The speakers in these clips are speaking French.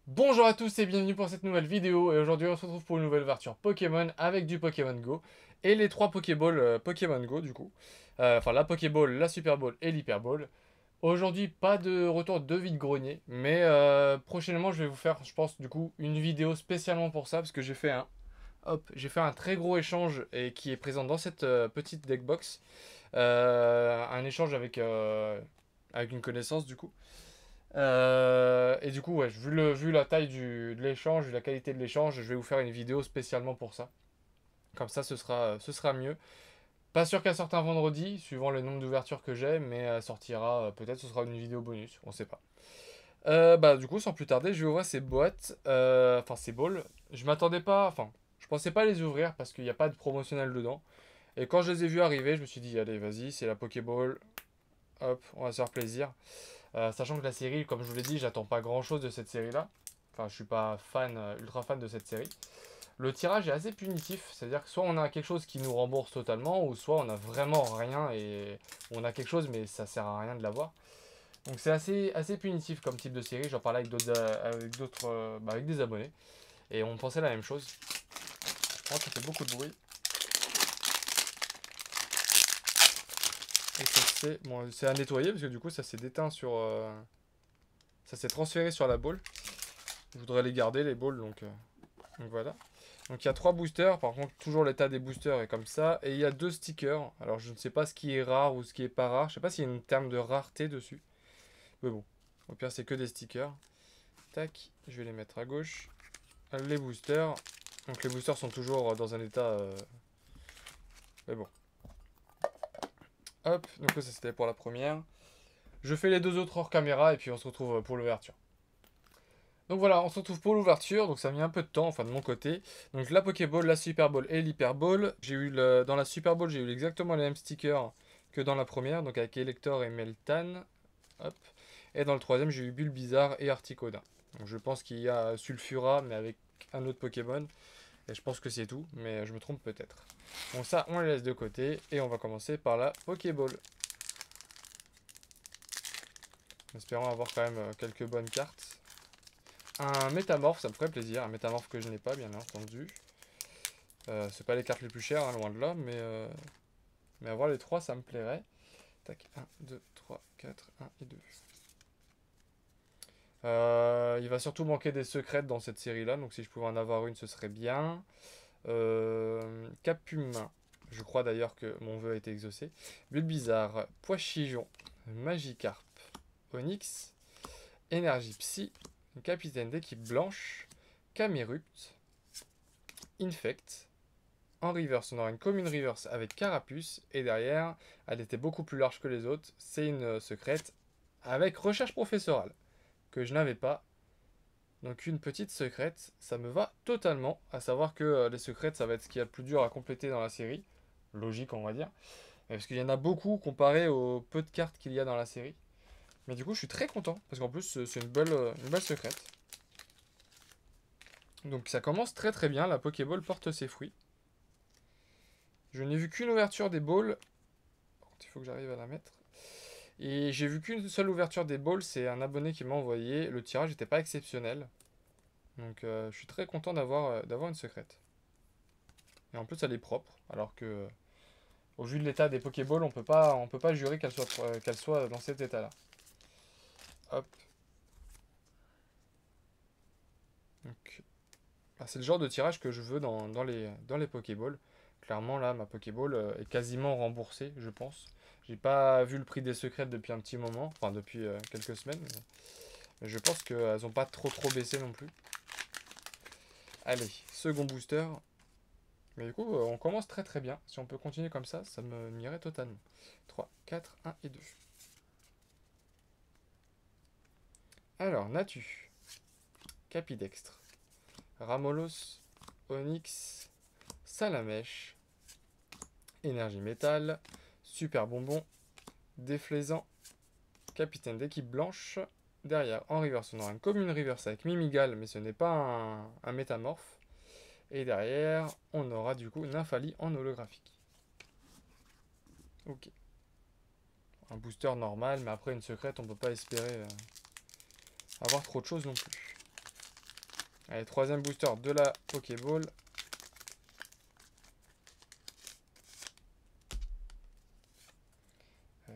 Bonjour à tous et bienvenue pour cette nouvelle vidéo et aujourd'hui on se retrouve pour une nouvelle ouverture Pokémon avec du Pokémon Go et les trois Pokéballs Pokémon Go du coup. Enfin la Pokéball, la Super Ball et l'Hyper Ball. Aujourd'hui pas de retour de vide-grenier mais prochainement je vais vous faire je pense du coup une vidéo spécialement pour ça parce que j'ai fait un très gros échange et qui est présent dans cette petite deckbox. Un échange avec une connaissance du coup. Et du coup, ouais, vu la taille de l'échange, vu la qualité de l'échange, je vais vous faire une vidéo spécialement pour ça. Comme ça, ce sera mieux. Pas sûr qu'elle sorte un vendredi, suivant le nombre d'ouvertures que j'ai, mais elle sortira, peut-être ce sera une vidéo bonus, on sait pas. Bah, du coup, sans plus tarder, je vais ouvrir ces boîtes, enfin ces balls. Je m'attendais pas, enfin, je pensais pas les ouvrir parce qu'il n'y a pas de promotionnel dedans. Et quand je les ai vus arriver, je me suis dit, allez, vas-y, c'est la Pokéball, hop, on va se faire plaisir. Sachant que la série, comme je vous l'ai dit, j'attends pas grand chose de cette série-là. Enfin, je suis pas fan, ultra fan de cette série. Le tirage est assez punitif, c'est-à-dire que soit on a quelque chose qui nous rembourse totalement, ou soit on a vraiment rien et on a quelque chose mais ça sert à rien de l'avoir. Donc c'est assez punitif comme type de série. J'en parlais avec des abonnés et on pensait la même chose. Je crois que ça fait beaucoup de bruit. Et ça c'est bon, c'est à nettoyer parce que du coup ça s'est déteint ça s'est transféré sur la balle. Je voudrais les garder les balles donc voilà. Donc il y a trois boosters, par contre toujours l'état des boosters est comme ça. Et il y a deux stickers. Alors je ne sais pas ce qui est rare ou ce qui est pas rare. Je sais pas s'il y a une terme de rareté dessus. Mais bon, au pire c'est que des stickers. Tac, je vais les mettre à gauche. Les boosters. Donc les boosters sont toujours dans un état... Mais bon. Hop, donc ça c'était pour la première. Je fais les deux autres hors caméra et puis on se retrouve pour l'ouverture. Donc voilà, on se retrouve pour l'ouverture, donc ça a mis un peu de temps, enfin de mon côté. Donc la Pokéball, la Super Ball et l'Hyper Ball. Dans la Super Ball, j'ai eu exactement les mêmes stickers que dans la première, donc avec Elector et Meltan. Hop. Et dans le troisième, j'ai eu Bulbizarre et Articuno. Donc je pense qu'il y a Sulfura, mais avec un autre Pokémon. Et je pense que c'est tout, mais je me trompe peut-être. Donc ça, on les laisse de côté, et on va commencer par la Pokéball. Espérons avoir quand même quelques bonnes cartes. Un métamorphe, ça me ferait plaisir. Un métamorphe que je n'ai pas, bien entendu. C'est pas les cartes les plus chères, hein, loin de là, mais avoir les trois, ça me plairait. Tac, 1, 2, 3, 4, 1 et 2. Il va surtout manquer des secrètes dans cette série-là, donc si je pouvais en avoir une, ce serait bien. Capumain, je crois d'ailleurs que mon vœu a été exaucé. Bulbizarre, Poichijon, Magikarp, Onyx, Énergie Psy, Capitaine d'équipe blanche, Camerupt, Infect. En reverse, on aura une commune reverse avec Carapuce. Et derrière, elle était beaucoup plus large que les autres. C'est une secrète avec recherche professorale que je n'avais pas. Donc une petite secrète, ça me va totalement. À savoir que les secrètes, ça va être ce qu'il y a de plus dur à compléter dans la série. Logique, on va dire. Parce qu'il y en a beaucoup comparé aux peu de cartes qu'il y a dans la série. Mais du coup, je suis très content. Parce qu'en plus, c'est une belle secrète. Donc ça commence très très bien. La Pokéball porte ses fruits. Je n'ai vu qu'une ouverture des balls. Par contre, il faut que j'arrive à la mettre. Et j'ai vu qu'une seule ouverture des balls. C'est un abonné qui m'a envoyé. Le tirage n'était pas exceptionnel. Donc je suis très content d'avoir une secrète. Et en plus, elle est propre. Alors que, au vu de l'état des Pokéballs, on peut pas jurer qu'elle soit dans cet état-là. Hop. Donc, bah, c'est le genre de tirage que je veux dans les Pokéballs. Clairement, là, ma Pokéball est quasiment remboursée, je pense. J'ai pas vu le prix des secrètes depuis un petit moment, enfin depuis quelques semaines. Mais je pense qu'elles n'ont pas trop baissé non plus. Allez, second booster. Mais du coup, on commence très très bien. Si on peut continuer comme ça me m'irait totalement. 3, 4, 1 et 2. Alors, Natu, Capidextre, Ramolos, Onyx, Salamèche, Énergie Métal, Super Bonbon, Déflaisant, Capitaine d'équipe blanche. Derrière, en reverse, on aura une commune reverse avec Mimigal, mais ce n'est pas un métamorphe. Et derrière, on aura du coup Nymphali en holographique. Ok. Un booster normal, mais après une secrète, on peut pas espérer avoir trop de choses non plus. Allez, troisième booster de la Pokéball.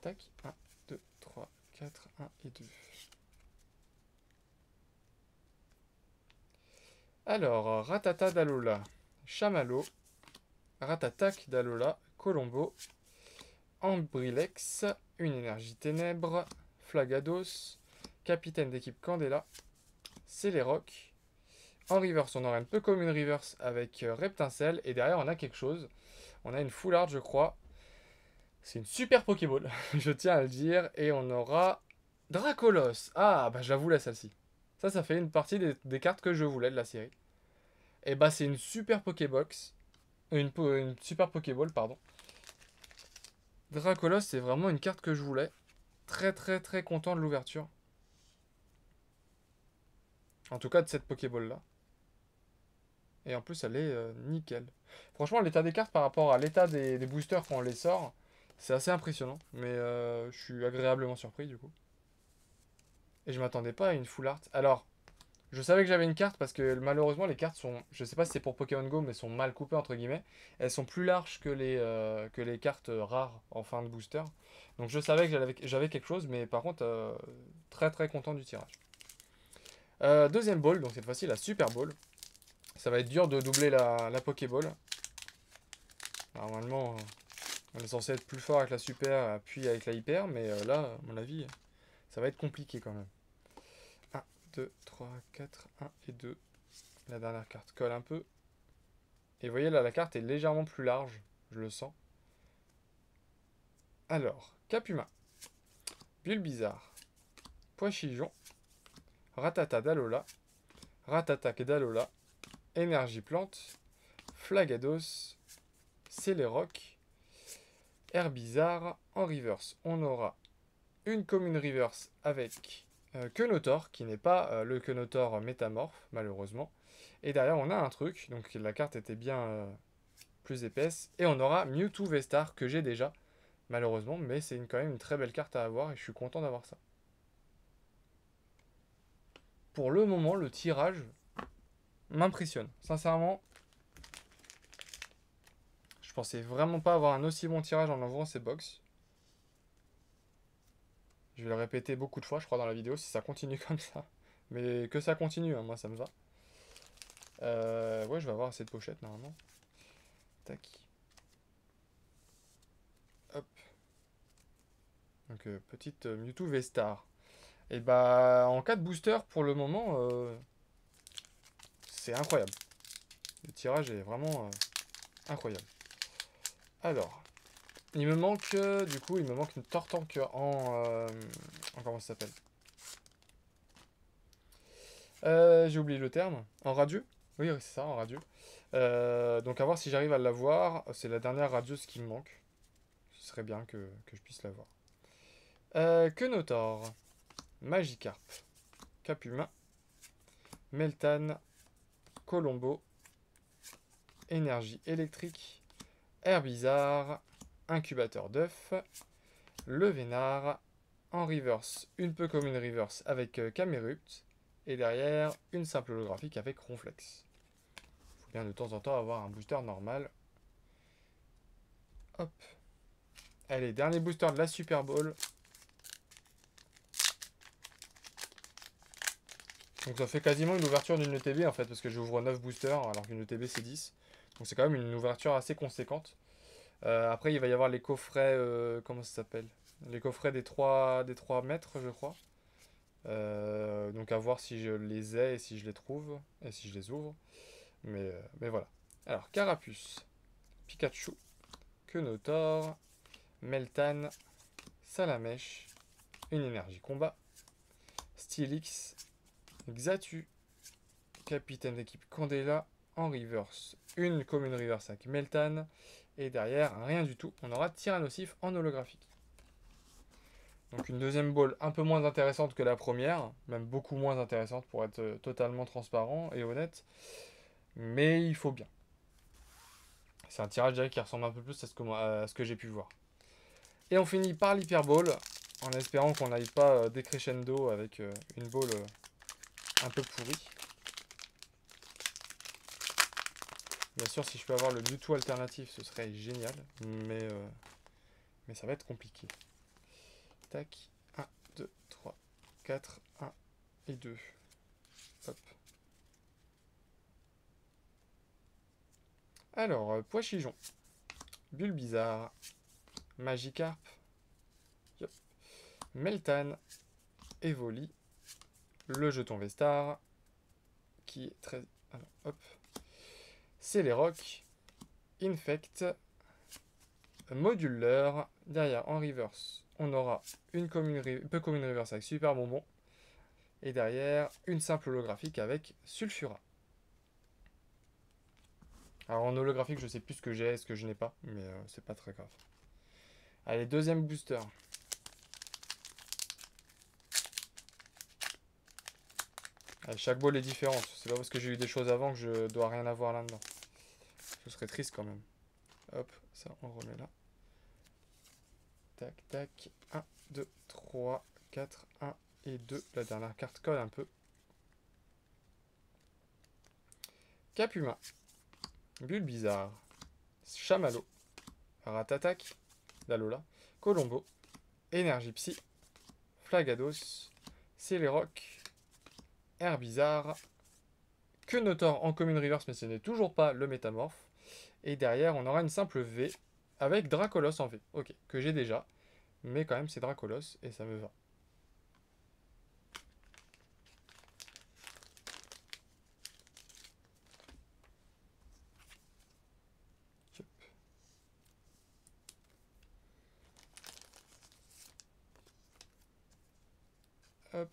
Tac, 1, 2, 3, 4, 1 et 2. Alors, Ratata d'Alola, Chamallow, Ratatak d'Alola, Colombo, Ambrilex, une énergie ténèbres, Flagados, capitaine d'équipe Candela, Celeroc. En reverse, on aura une peu comme une reverse avec Reptincelle. Et derrière, on a quelque chose. On a une full art, je crois. C'est une super Pokéball, je tiens à le dire. Et on aura Dracolos. Ah, bah j'avoue la celle-ci. Ça fait une partie des cartes que je voulais de la série. Et bah c'est une super Pokébox. Une super Pokéball, pardon. Dracolos, c'est vraiment une carte que je voulais. Très très très content de l'ouverture. En tout cas de cette Pokéball là. Et en plus elle est nickel. Franchement l'état des cartes par rapport à l'état des boosters quand on les sort, c'est assez impressionnant. Mais je suis agréablement surpris du coup. Et je m'attendais pas à une full art. Alors, je savais que j'avais une carte parce que malheureusement les cartes sont, je sais pas si c'est pour Pokémon Go, mais sont mal coupées entre guillemets. Elles sont plus larges que les cartes rares en fin de booster. Donc je savais que j'avais quelque chose, mais par contre très très content du tirage. Deuxième ball, donc cette fois-ci la Super Ball. Ça va être dur de doubler la Pokéball. Normalement, on est censé être plus fort avec la Super, puis avec la Hyper, mais là, à mon avis, ça va être compliqué quand même. 1, 2, 3, 4, 1 et 2. La dernière carte colle un peu. Et vous voyez là, la carte est légèrement plus large, je le sens. Alors, Capuma, Bulbizarre, Poichijon, Ratata d'Alola, Ratatak d'Alola, Énergie Plante, Flagados, Celeroc, Herbizarre. En reverse, on aura une commune reverse avec Kenotor, qui n'est pas le Kenotor métamorphe, malheureusement. Et derrière, on a un truc, donc la carte était bien plus épaisse. Et on aura Mewtwo Vestar, que j'ai déjà, malheureusement, mais c'est quand même une très belle carte à avoir, et je suis content d'avoir ça. Pour le moment, le tirage m'impressionne. Sincèrement, je pensais vraiment pas avoir un aussi bon tirage en ouvrant ces box. Je vais le répéter beaucoup de fois, je crois, dans la vidéo, si ça continue comme ça. Mais que ça continue, hein, moi ça me va. Ouais, je vais avoir assez de pochettes, normalement. Tac. Hop. Donc, petite Mewtwo V-Star. Et bah, en cas de booster, pour le moment, c'est incroyable. Le tirage est vraiment incroyable. Alors, il me manque, du coup, il me manque une Tortank en comment ça s'appelle? J'ai oublié le terme. En radieux? Oui, oui, c'est ça, en radieux. Donc à voir si j'arrive à l'avoir. C'est la dernière radieuse qui me manque. Ce serait bien que je puisse l'avoir. Kenotor, Magikarp, Capuma, Meltan, Colombo, Énergie électrique, Herbizarre, Incubateur d'œuf, le Vénard, en reverse, une peu comme une reverse avec Camerupt, et derrière, une simple holographique avec Ronflex. Il faut bien de temps en temps avoir un booster normal. Hop. Allez, dernier booster de la Super Bowl. Donc ça fait quasiment une ouverture d'une ETB en fait, parce que j'ouvre 9 boosters alors qu'une ETB c'est 10. Donc c'est quand même une ouverture assez conséquente. Après il va y avoir les coffrets, comment ça s'appelle? Les coffrets des 3 mètres je crois. Donc à voir si je les ai et si je les trouve, et si je les ouvre. Mais voilà. Alors Carapuce, Pikachu, Kenotor, Meltan, Salamèche, une énergie combat, Steelix, Xatu, capitaine d'équipe Candela, en reverse, une commune reverse avec Meltan, et derrière, rien du tout, on aura Tyrannosif en holographique. Donc une deuxième ball un peu moins intéressante que la première, même beaucoup moins intéressante pour être totalement transparent et honnête, mais il faut bien. C'est un tirage direct qui ressemble un peu plus à ce que j'ai pu voir. Et on finit par l'Hyper Ball, en espérant qu'on n'aille pas décrescendo avec une ball un peu pourrie. Bien sûr, si je peux avoir le Mewtwo alternatif, ce serait génial. Mais ça va être compliqué. Tac. 1, 2, 3, 4, 1 et 2. Hop. Alors, Poichijon. Bulbizarre. Magikarp. Yep. Meltan. Evoli. Le jeton Vestar. Qui est très... Alors, hop. Celeroc. Infect. Moduleur. Derrière, en reverse, on aura une commune reverse avec Super Bonbon. Et derrière, une simple holographique avec Sulfura. Alors en holographique, je sais plus ce que j'ai et ce que je n'ai pas, mais c'est pas très grave. Allez, deuxième booster. Allez, chaque ball est différente. C'est pas parce que j'ai eu des choses avant que je dois rien avoir là-dedans. Ce serait triste quand même. Hop, ça on le remet là. Tac, tac. 1, 2, 3, 4, 1 et 2. La dernière carte colle un peu. Capuma. Bulbizarre. Chamallow. Ratatak. Dalola. Colombo. Énergie Psy. Flagados. Celeroc. Herbizarre. Quenotor en commune reverse, mais ce n'est toujours pas le métamorphe. Et derrière, on aura une simple V avec Dracolos en V. Ok, que j'ai déjà. Mais quand même, c'est Dracolos et ça me va. Hop.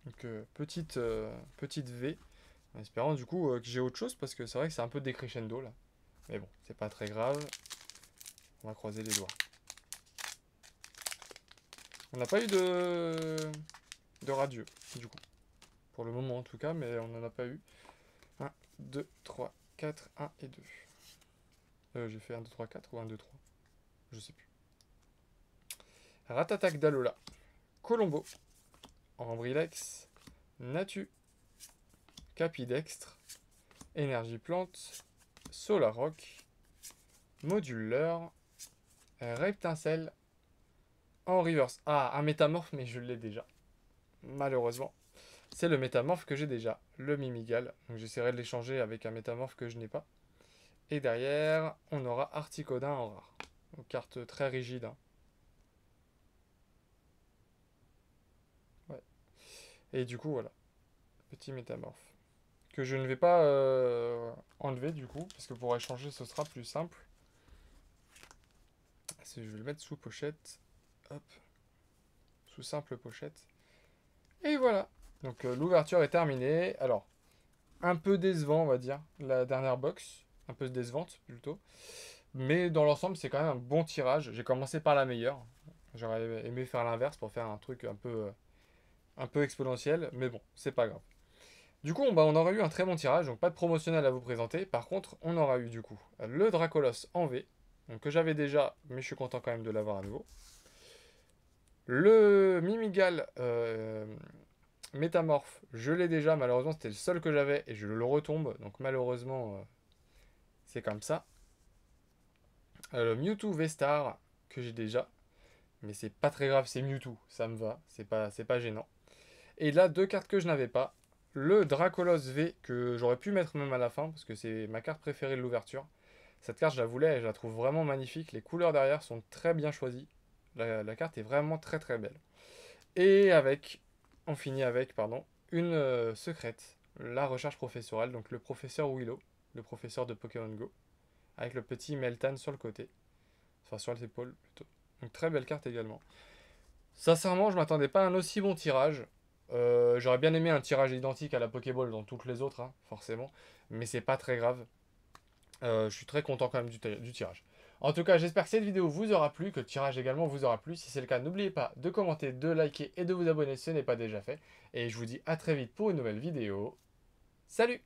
Donc, petite V. En espérant du coup que j'ai autre chose parce que c'est vrai que c'est un peu décrescendo là. Mais bon, c'est pas très grave. On va croiser les doigts. On n'a pas eu de radieux, du coup. Pour le moment en tout cas, mais on n'en a pas eu. 1, 2, 3, 4, 1 et 2. J'ai fait 1, 2, 3, 4 ou 1, 2, 3. Je sais plus. Ratatak Dalola. Colombo. Ambrilex. Natu. Capidextre. Énergie Plante. Solaroc. Moduleur. Reptincelle. En reverse. Ah, un métamorphe, mais je l'ai déjà. Malheureusement. C'est le métamorphe que j'ai déjà. Le Mimigal. Donc j'essaierai de l'échanger avec un métamorphe que je n'ai pas. Et derrière, on aura Articodin en rare. Une carte très rigide. Hein. Ouais. Et du coup, voilà. Petit métamorphe. Que je ne vais pas enlever du coup. Parce que pour échanger, ce sera plus simple. Je vais le mettre sous pochette. Hop. Sous simple pochette. Et voilà. Donc l'ouverture est terminée. Alors, un peu décevant, on va dire, la dernière box. Un peu décevante, plutôt. Mais dans l'ensemble, c'est quand même un bon tirage. J'ai commencé par la meilleure. J'aurais aimé faire l'inverse pour faire un truc un peu exponentiel. Mais bon, c'est pas grave. Du coup, on aurait eu un très bon tirage. Donc pas de promotionnel à vous présenter. Par contre, on aura eu du coup le Dracolos en V. Donc que j'avais déjà, mais je suis content quand même de l'avoir à nouveau. Le Mimigal Métamorphe, je l'ai déjà, malheureusement c'était le seul que j'avais et je le retombe, donc malheureusement c'est comme ça. Le Mewtwo V-Star que j'ai déjà, mais c'est pas très grave, c'est Mewtwo, ça me va, c'est pas gênant. Et là, deux cartes que je n'avais pas, le Dracolos V que j'aurais pu mettre même à la fin parce que c'est ma carte préférée de l'ouverture. Cette carte je la voulais et je la trouve vraiment magnifique, les couleurs derrière sont très bien choisies. La carte est vraiment très très belle. Et on finit avec, une secrète, la recherche professorale, donc le professeur Willow, le professeur de Pokémon Go, avec le petit Meltan sur le côté, enfin sur l'épaule plutôt. Donc très belle carte également. Sincèrement, je m'attendais pas à un aussi bon tirage. J'aurais bien aimé un tirage identique à la Pokéball dans toutes les autres, hein, forcément, mais c'est pas très grave. Je suis très content quand même du tirage. En tout cas, j'espère que cette vidéo vous aura plu, que le tirage également vous aura plu. Si c'est le cas, n'oubliez pas de commenter, de liker et de vous abonner si ce n'est pas déjà fait. Et je vous dis à très vite pour une nouvelle vidéo. Salut!